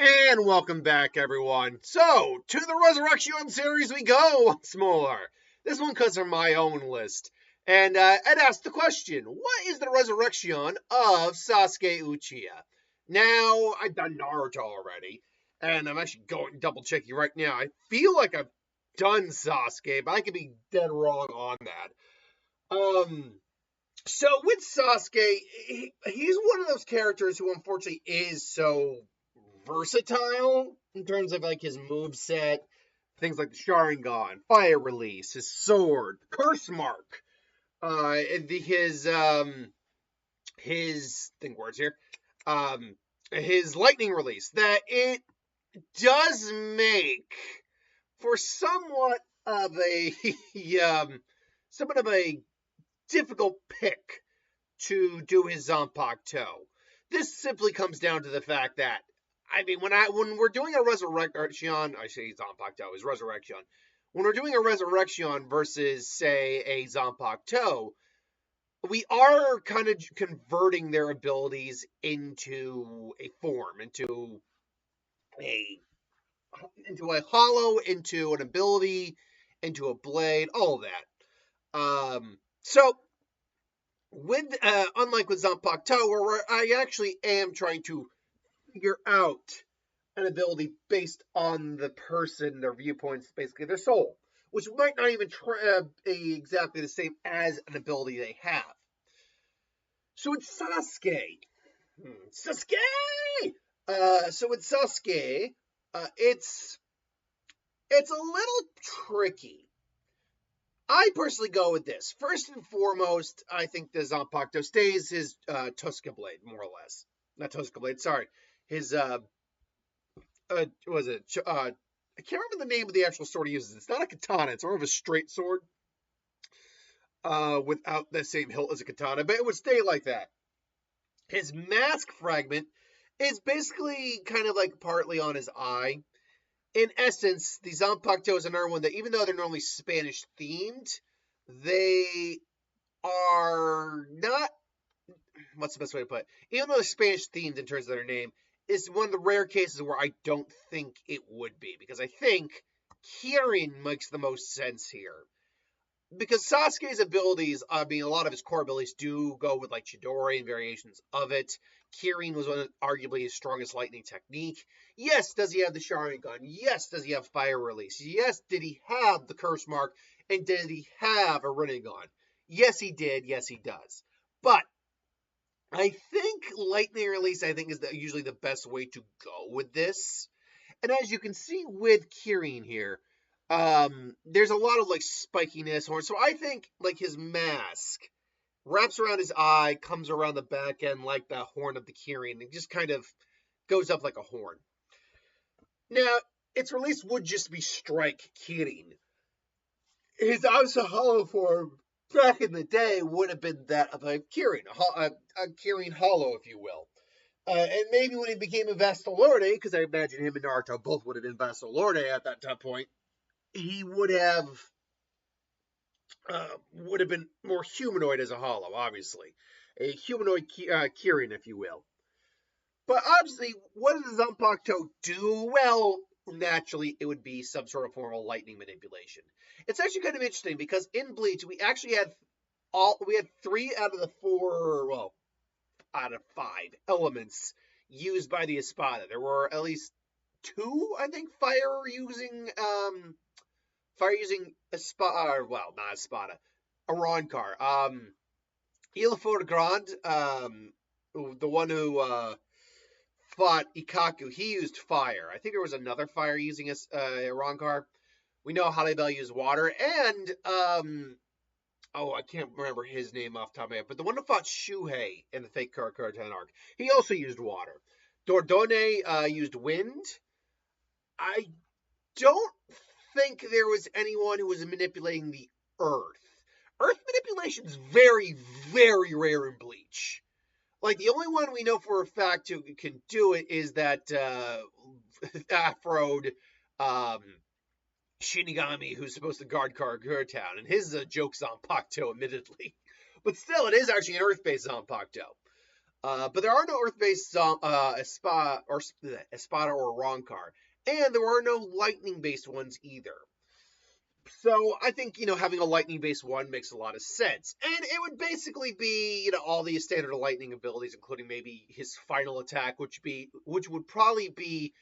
And welcome back, everyone. So, to the Resurrection series we go once more. This one comes from my own list. And I'd asked the question, what is the Resurrection of Sasuke Uchiha? Now, I've done Naruto already, and I'm actually going double-checking right now. I feel like I've done Sasuke, but I could be dead wrong on that. So with Sasuke, he's one of those characters who unfortunately is so versatile in terms of like his move set, things like the Sharingan, fire release, his sword, curse mark, his think words here, his lightning release. That it does make for somewhat of a difficult pick to do his Zanpakuto. This simply comes down to the fact that when we're doing a Resurrection, I say Zanpakuto is Resurrection. When we're doing a Resurrection versus say a Zanpakuto, we are kind of converting their abilities into a form, into a hollow, into an ability, into a blade, all of that. So with unlike with Zanpakuto, where I actually am trying to figure out an ability based on the person, their viewpoints, basically their soul, which might not even be exactly the same as an ability they have. So it's Sasuke. Sasuke! So with Sasuke, it's a little tricky. I personally go with this. First and foremost, I think the Zanpakuto stays his Tuska Blade, more or less. Not Tuska Blade, sorry. His, what was it? I can't remember the name of the actual sword he uses. It's not a katana. It's more of a straight sword. Without the same hilt as a katana, but it would stay like that. His mask fragment is basically kind of like partly on his eye. In essence, the Zanpakuto is another one that, even though they're normally Spanish themed, they are not. What's the best way to put it? Even though they're Spanish themed in terms of their name, is one of the rare cases where I don't think it would be, because I think Kirin makes the most sense here. Because Sasuke's abilities, a lot of his core abilities do go with like Chidori and variations of it. Kirin was arguably his strongest lightning technique. Yes, does he have the Sharingan? Yes, does he have fire release? Yes, did he have the curse mark? And did he have a Rinnegan? Yes, he did. Yes, he does. But I think lightning release, is usually the best way to go with this. And as you can see with Kirin here, there's a lot of like spikiness, so I think like his mask wraps around his eye, comes around the back end like the horn of the Kirin, and just kind of goes up like a horn. Now, its release would just be Strike Kirin. His obviously hollow form back in the day would have been that of a Kirin, a Kirin hollow, if you will. And maybe when he became a Vastalorde, because I imagine him and Naruto both would have been Vastalorde at that point, he would have been more humanoid as a hollow, obviously. A humanoid Kirin, if you will. But obviously, what does Zanpakuto do? Well, naturally, it would be some sort of form of lightning manipulation. It's actually kind of interesting, because in Bleach, we actually had 3 out of the 4, well, out of 5 elements used by the Espada. There were at least 2, I think, fire using Espada, well, not Espada, Arrancar. Illifor Grande, the one who fought Ikaku, he used fire. I think there was another fire using Arrancar. We know Haribel used water, and I can't remember his name off the top of my head, but the one who fought Shuhei in the fake Karakutan arc, he also used water. Dordone used wind. I don't think there was anyone who was manipulating the earth. Earth manipulation is very, very rare in Bleach. Like, the only one we know for a fact who can do it is that Afroed Shinigami who's supposed to guard Karakutan, and his is a joke Zanpakuto, admittedly. But still, it is actually an earth-based Zanpakuto. But there are no Earth-based Espada or Ronkar, and there are no lightning-based ones either. So I think, having a lightning-based one makes a lot of sense. And it would basically be, all the standard lightning abilities, including maybe his final attack, which would probably be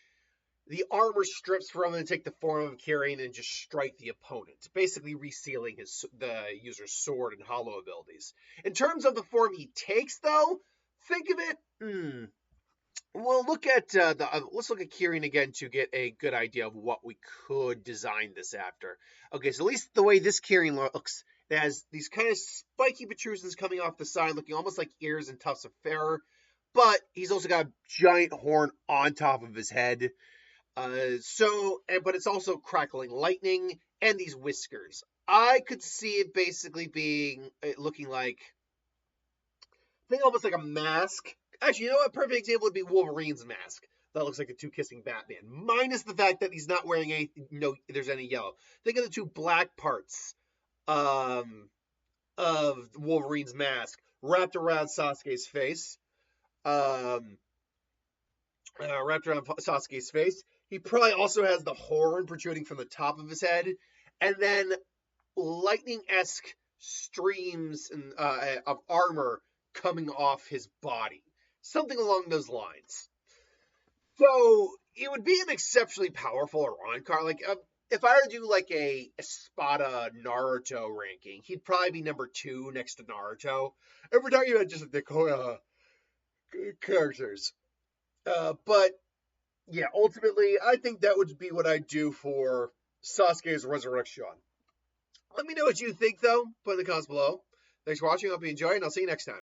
the armor strips from him and take the form of Kyrian and just strike the opponent, basically resealing the user's sword and hollow abilities. In terms of the form he takes, though, think of it. Well, let's look at Kyrian again to get a good idea of what we could design this after. Okay, so at least the way this Kyrian looks, it has these kind of spiky protrusions coming off the side, looking almost like ears and tufts of fur. But he's also got a giant horn on top of his head. But it's also crackling lightning and these whiskers. I could see it basically looking like, I think almost like a mask. Actually, you know what? A perfect example would be Wolverine's mask. That looks like the two kissing Batman, minus the fact that he's not wearing there's any yellow. Think of the two black parts of Wolverine's mask wrapped around Sasuke's face. He probably also has the horn protruding from the top of his head, and then lightning-esque streams of armor coming off his body. Something along those lines. So it would be an exceptionally powerful Ronkar. Like, if I were to do like a Espada Naruto ranking, he'd probably be number 2 next to Naruto. And we're talking about just the characters. But yeah, ultimately, I think that would be what I'd do for Sasuke's Resurrección. Let me know what you think, though. Put in the comments below. Thanks for watching. I hope you enjoyed, and I'll see you next time.